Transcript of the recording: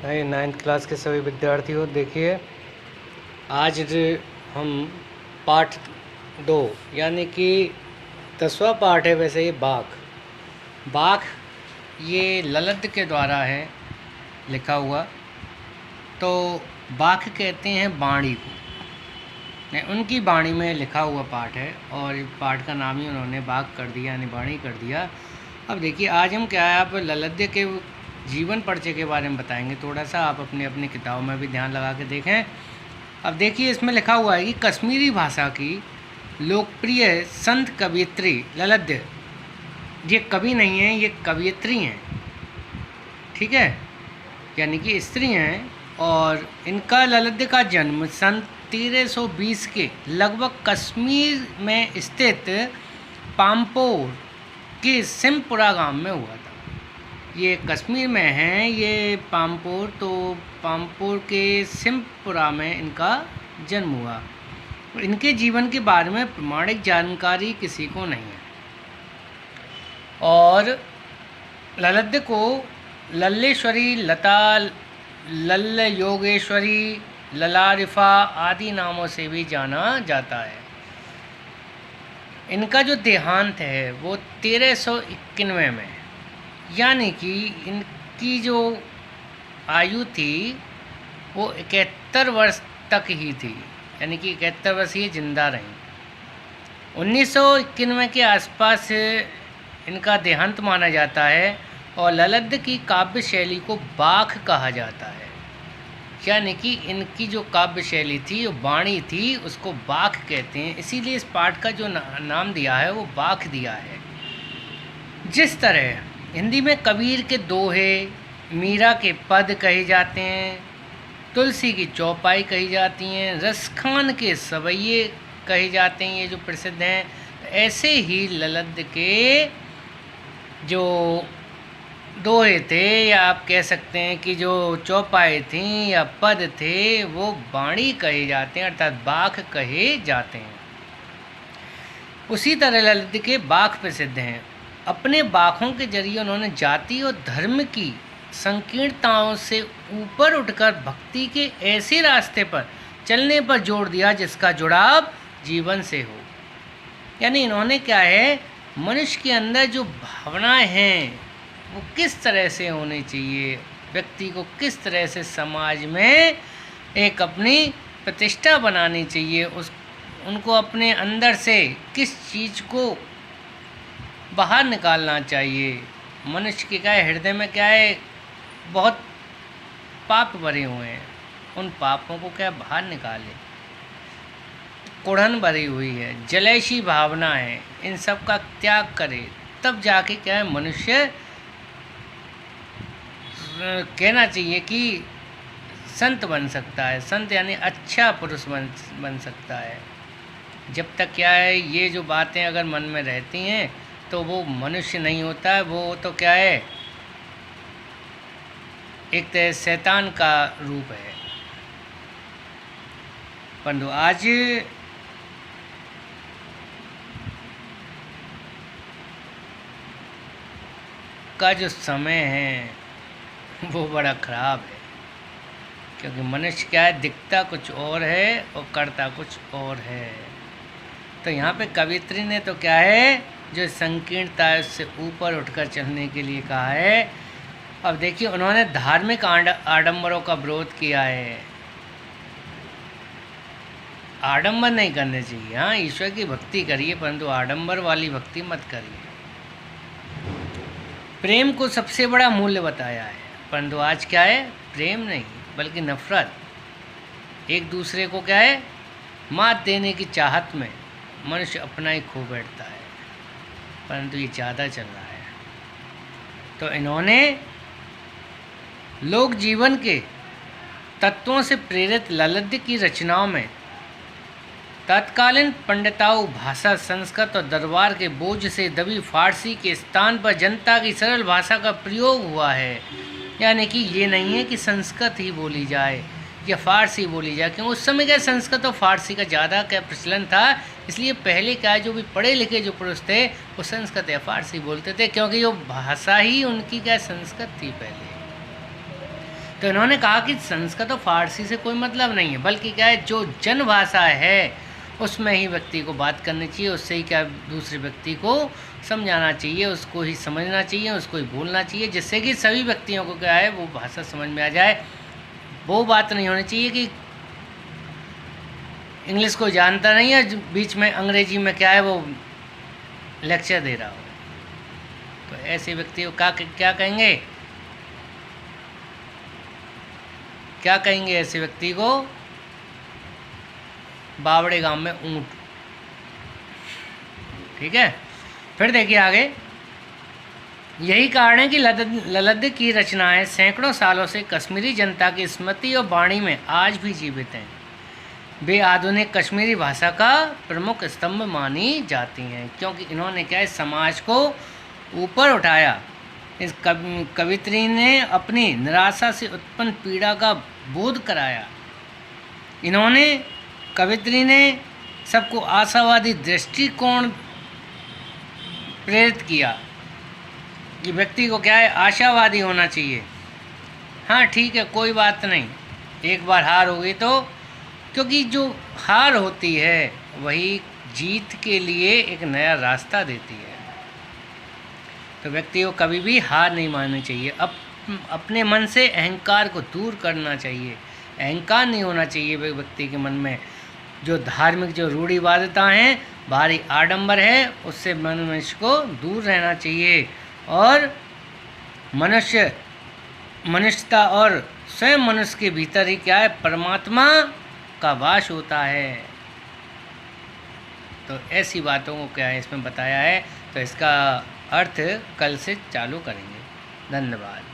नए 9th class के सभी विद्यार्थियों, देखिए आज हम पाठ 2 यानी कि 10वां पाठ है। वैसे ये बाघ ये ललद के द्वारा है लिखा हुआ। तो बाघ कहते हैं वाणी को, उनकी वाणी में लिखा हुआ पाठ है और पाठ का नाम ही उन्होंने बाघ कर दिया यानी वाणी कर दिया। अब देखिए आज हम क्या है, आप ललद्य के जीवन परिचय के बारे में बताएंगे। थोड़ा सा आप अपनी अपनी किताबों में भी ध्यान लगा के देखें। अब देखिए इसमें लिखा हुआ है कि कश्मीरी भाषा की लोकप्रिय संत कवयित्री ललद्य, ये कवि नहीं हैं, ये कवयित्री हैं, ठीक है, यानी कि स्त्री हैं। और इनका ललद्य का जन्म सन 1320 के लगभग कश्मीर में स्थित पाम्पोर के सिमपुरा गांव में हुआ था। ये कश्मीर में है ये पाम्पोर, तो पाम्पोर के सिमपुरा में इनका जन्म हुआ। इनके जीवन के बारे में प्रमाणिक जानकारी किसी को नहीं है। और ललद्य को लल्लेश्वरी, लता, लल्ल योगेश्वरी, ललारिफा आदि नामों से भी जाना जाता है। इनका जो देहांत है वो 1391 में, यानी कि इनकी जो आयु थी वो 71 वर्ष तक ही थी, यानी कि 71 वर्ष ये जिंदा रहीं। 1991 के आसपास इनका देहांत माना जाता है। और ललद्य की काव्य शैली को बाघ कहा जाता है, यानी कि इनकी जो काव्य शैली थी, वो वाणी थी, उसको बाघ कहते हैं। इसीलिए इस पाठ का जो नाम दिया है वो बाघ दिया है। जिस तरह हिंदी में कबीर के दोहे, मीरा के पद कहे जाते हैं, तुलसी की चौपाई कही जाती हैं, रसखान के सवैये कहे जाते हैं, ये जो प्रसिद्ध हैं, ऐसे ही ललद्य के जो दोहे थे, या आप कह सकते हैं कि जो चौपाई थी या पद थे, वो वाणी कहे जाते हैं, अर्थात बाघ कहे जाते हैं। उसी तरह ललद्य के बाघ प्रसिद्ध हैं। अपने बाघों के जरिए उन्होंने जाति और धर्म की संकीर्णताओं से ऊपर उठकर भक्ति के ऐसे रास्ते पर चलने पर जोर दिया जिसका जुड़ाव जीवन से हो। यानी इन्होंने क्या है, मनुष्य के अंदर जो भावनाएं हैं वो किस तरह से होनी चाहिए, व्यक्ति को किस तरह से समाज में एक अपनी प्रतिष्ठा बनानी चाहिए, उनको अपने अंदर से किस चीज़ को बाहर निकालना चाहिए। मनुष्य के क्या है, हृदय में क्या है, बहुत पाप भरे हुए हैं, उन पापों को क्या बाहर निकाले। कुढ़न भरी हुई है, जलैशी भावना है, इन सब का त्याग करे, तब जाके क्या है, मनुष्य कहना चाहिए कि संत बन सकता है। संत यानी अच्छा पुरुष बन सकता है। जब तक क्या है, ये जो बातें अगर मन में रहती हैं तो वो मनुष्य नहीं होता है, वो तो क्या है, एक तरह शैतान का रूप है। परंतु आज का जो समय है वो बड़ा ख़राब है, क्योंकि मनुष्य क्या है, दिखता कुछ और है और करता कुछ और है। तो यहाँ पे कवित्री ने तो क्या है, जो संकीर्णता है उससे ऊपर उठकर चलने के लिए कहा है। अब देखिए उन्होंने धार्मिक आडंबरों का विरोध किया है। आडंबर नहीं करने चाहिए, हाँ ईश्वर की भक्ति करिए, परंतु आडंबर वाली भक्ति मत करिए। प्रेम को सबसे बड़ा मूल्य बताया है, परंतु आज क्या है, प्रेम नहीं बल्कि नफरत। एक दूसरे को क्या है, मात देने की चाहत में मनुष्य अपना ही खो बैठता है, परंतु ये ज़्यादा चल रहा है। तो इन्होंने लोक जीवन के तत्वों से प्रेरित ललद्य की रचनाओं में तत्कालीन पंडिताऊ भाषा, संस्कृत और दरबार के बोझ से दबी फारसी के स्थान पर जनता की सरल भाषा का प्रयोग हुआ है। यानी कि ये नहीं है कि संस्कृत ही बोली जाए या फारसी बोली जाए, क्योंकि उस समय क्या संस्कृत और फारसी का ज़्यादा क्या प्रचलन था। इसलिए पहले क्या जो भी पढ़े लिखे जो पुरुष थे वो संस्कृत या फारसी बोलते थे, क्योंकि जो भाषा ही उनकी क्या संस्कृत थी पहले। तो इन्होंने कहा कि संस्कृत और फारसी से कोई मतलब नहीं है, बल्कि क्या है, जो जन भाषा है उसमें ही व्यक्ति को बात करनी चाहिए, उससे ही क्या दूसरे व्यक्ति को समझाना चाहिए, उसको ही समझना चाहिए, उसको ही बोलना चाहिए, जिससे कि सभी व्यक्तियों को क्या है वो भाषा समझ में आ जाए। वो बात नहीं होनी चाहिए कि इंग्लिश को जानता नहीं है, बीच में अंग्रेजी में क्या है वो लेक्चर दे रहा हो। तो ऐसे व्यक्ति को क्या कहेंगे, क्या कहेंगे ऐसे व्यक्ति को? बावड़े गांव में ऊंट। ठीक है, फिर देखिए आगे। यही कारण है कि ललद्द की रचनाएं सैकड़ों सालों से कश्मीरी जनता की स्मृति और वाणी में आज भी जीवित हैं। वे आधुनिक कश्मीरी भाषा का प्रमुख स्तंभ मानी जाती हैं, क्योंकि इन्होंने क्या है समाज को ऊपर उठाया। इस कवित्री ने अपनी निराशा से उत्पन्न पीड़ा का बोध कराया। कवित्री ने सबको आशावादी दृष्टिकोण प्रेरित किया कि व्यक्ति को क्या है आशावादी होना चाहिए। हाँ ठीक है, कोई बात नहीं, एक बार हार हो गई तो, क्योंकि जो हार होती है वही जीत के लिए एक नया रास्ता देती है। तो व्यक्ति को कभी भी हार नहीं माननी चाहिए। अपने मन से अहंकार को दूर करना चाहिए। अहंकार नहीं होना चाहिए व्यक्ति के मन में। जो धार्मिक जो रूढ़िवादिता हैं, भारी आडंबर है, उससे मनुष्य को दूर रहना चाहिए। और मनुष्यता और स्वयं मनुष्य के भीतर ही क्या है परमात्मा का वास होता है। तो ऐसी बातों को क्या है इसमें बताया है। तो इसका अर्थ कल से चालू करेंगे। धन्यवाद।